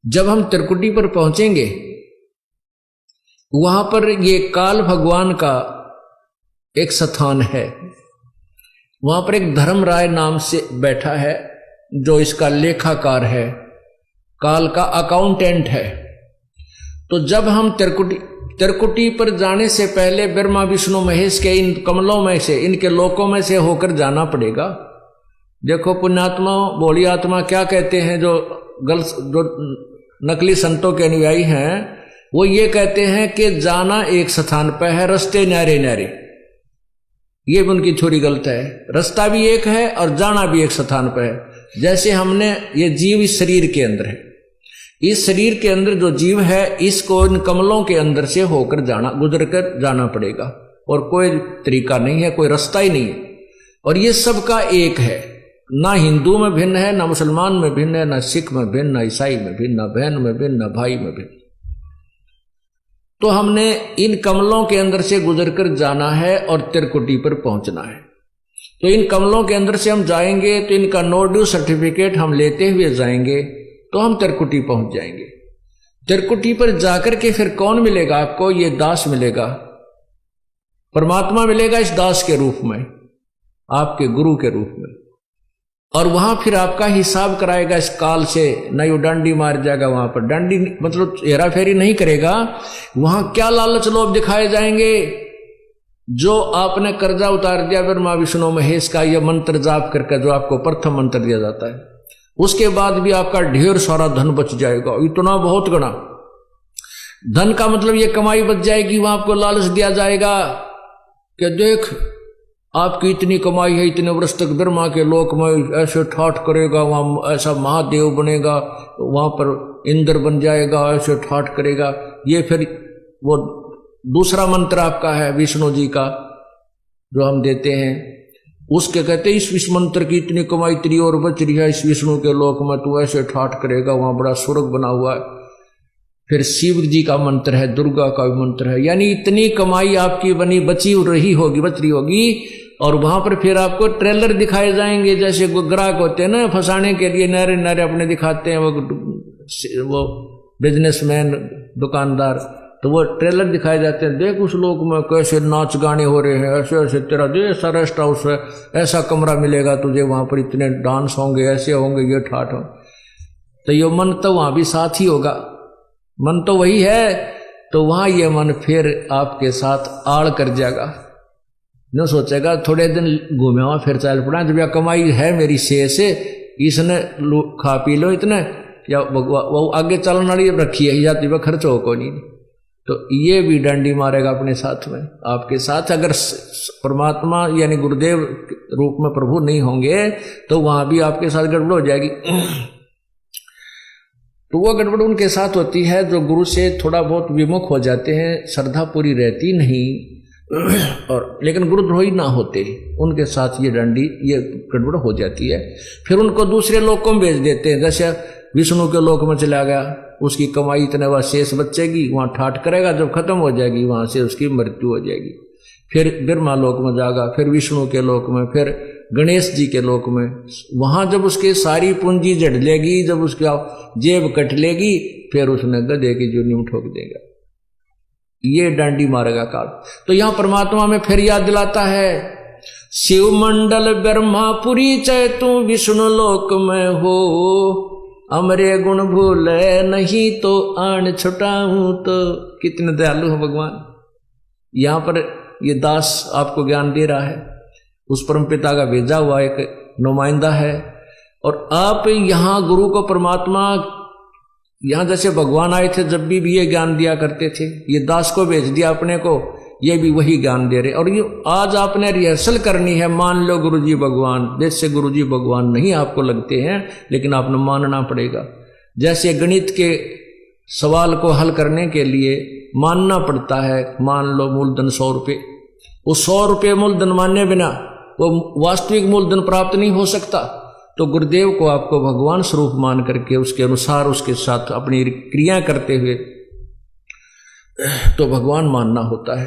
जब हम त्रिकुटी पर पहुंचेंगे वहां पर ये काल भगवान का एक स्थान है। वहां पर एक धर्मराय नाम से बैठा है जो इसका लेखाकार है, काल का अकाउंटेंट है। तो जब हम त्रिकुटी पर जाने से पहले ब्रह्मा विष्णु महेश के इन कमलों में से, इनके लोकों में से होकर जाना पड़ेगा। देखो पुण्यात्मा भोली आत्मा क्या कहते हैं, जो नकली संतों के अनुयायी हैं वो ये कहते हैं कि जाना एक स्थान पर है, रास्ते न्यारे न्यारे। ये भी उनकी छोरी गलत है। रास्ता भी एक है और जाना भी एक स्थान पर है। जैसे हमने ये जीव इस शरीर के अंदर है, इस शरीर के अंदर जो जीव है इसको इन कमलों के अंदर से होकर जाना, गुजर कर जाना पड़ेगा और कोई तरीका नहीं है, कोई रास्ता ही नहीं है। और ये सबका एक है, ना हिंदू में भिन्न है, ना मुसलमान में भिन्न है, ना सिख में भिन्न, ना ईसाई में भिन्न, ना बहन में भिन्न, ना भाई में भिन्न। तो हमने इन कमलों के अंदर से गुजर कर जाना है और त्रिकुटी पर पहुंचना है। तो इन कमलों के अंदर से हम जाएंगे तो इनका नो ड्यू सर्टिफिकेट हम लेते हुए जाएंगे तो हम त्रिकुटी पहुंच जाएंगे। त्रिकुटी पर जाकर के फिर कौन मिलेगा आपको? ये दास मिलेगा, परमात्मा मिलेगा इस दास के रूप में, आपके गुरु के रूप में। और वहां फिर आपका हिसाब कराएगा इस काल से। नहीं वो डंडी मार जाएगा, वहां पर डंडी मतलब हेरा फेरी नहीं करेगा। वहां क्या लालच लोभ दिखाए जाएंगे? जो आपने कर्जा उतार दिया ब्रह्मा विष्णु महेश का, यह मंत्र जाप करके जो आपको प्रथम मंत्र दिया जाता है, उसके बाद भी आपका ढेर सारा धन बच जाएगा, इतना बहुत गणा धन का मतलब ये कमाई बच जाएगी। वहां आपको लालच दिया जाएगा कि देख आपकी इतनी कमाई है, इतने वर्ष तक ब्रह्मा के लोक में ऐसे ठाठ करेगा, वहां ऐसा महादेव बनेगा, वहां पर इंद्र बन जाएगा, ऐसे ठाठ करेगा। ये फिर वो दूसरा मंत्र आपका है विष्णु जी का जो हम देते हैं, उसके कहते हैं इस विष्णु मंत्र की इतनी कमाई तेरी और बच रही है, इस विष्णु के लोक में तू ऐसे ठाठ करेगा, वहां बड़ा स्वर्ग बना हुआ है। फिर शिव जी का मंत्र है, दुर्गा का भी मंत्र है, यानी इतनी कमाई आपकी बनी बच रही होगी। और वहां पर फिर आपको ट्रेलर दिखाए जाएंगे, जैसे ग्राहक होते हैं ना फंसाने के लिए नारे नारे अपने दिखाते हैं वो बिजनेसमैन दुकानदार, तो वो ट्रेलर दिखाए जाते हैं। देख उस लोक में कैसे नाच गाने हो रहे हैं, ऐसे ऐसे तेरा दे ऐसा रेस्ट हाउस है, ऐसा कमरा मिलेगा तुझे, वहां पर इतने डांस होंगे, ऐसे होंगे, ये ठाठ हो। तो ये मन तो वहां भी साथ ही होगा, मन तो वही है। तो वहां ये मन फिर आपके साथ आड़ कर जाएगा, न सोचेगा थोड़े दिन घूमे वहां फिर चल पड़ा, जब यह कमाई है मेरी शेष है, इसने खा पी लो इतने, या वो आगे चलने वाली रखी है जाती वह खर्च हो को नहीं। तो ये भी डंडी मारेगा अपने साथ में, आपके साथ। अगर परमात्मा यानी गुरुदेव रूप में प्रभु नहीं होंगे तो वहां भी आपके साथ गड़बड़ हो जाएगी। तो वो गड़बड़ उनके साथ होती है जो गुरु से थोड़ा बहुत विमुख हो जाते हैं, श्रद्धा पूरी रहती नहीं, और लेकिन गुरुद्रोही ना होते, उनके साथ ये डंडी ये गड़बड़ हो जाती है। फिर उनको दूसरे लोकों में भेज देते हैं, जैसे विष्णु के लोक में चला गया, उसकी कमाई इतने वह शेष बचेगी, वहां ठाठ करेगा, जब खत्म हो जाएगी वहां से उसकी मृत्यु हो जाएगी। फिर ब्रह्मा लोक में जाएगा, फिर विष्णु के लोक में, फिर गणेश जी के लोक में। वहां जब उसकी सारी पूंजी जड़ लेगी, जब उसका जेब कट लेगी, फिर उसने गधे की जूनी ठोक देगा। ये डांडी मारेगा काल। तो यहां परमात्मा में फिर याद दिलाता है, शिव मंडल ब्रह्मापुरी चै तू विष्णु लोक में हो, अमरे गुण भूले नहीं तो आन छुटाऊं तो। कितने दयालु है भगवान। यहां पर ये दास आपको ज्ञान दे रहा है, उस परम पिता का भेजा हुआ एक नुमाइंदा है। और आप यहां गुरु को परमात्मा, यहां जैसे भगवान आए थे जब भी ये ज्ञान दिया करते थे, ये दास को भेज दिया अपने को, ये भी वही ज्ञान दे रहे। और ये आज आपने रिहर्सल करनी है। मान लो गुरुजी भगवान, जैसे गुरुजी भगवान नहीं आपको लगते हैं, लेकिन आपने मानना पड़ेगा। जैसे गणित के सवाल को हल करने के लिए मानना पड़ता है, मान लो मूलधन 100 रुपये, वो 100 रुपये मूलधन मानने बिना वो वास्तविक मूलधन प्राप्त नहीं हो सकता। तो गुरुदेव को आपको भगवान स्वरूप मान करके उसके अनुसार उसके साथ अपनी क्रिया करते हुए तो भगवान मानना होता है।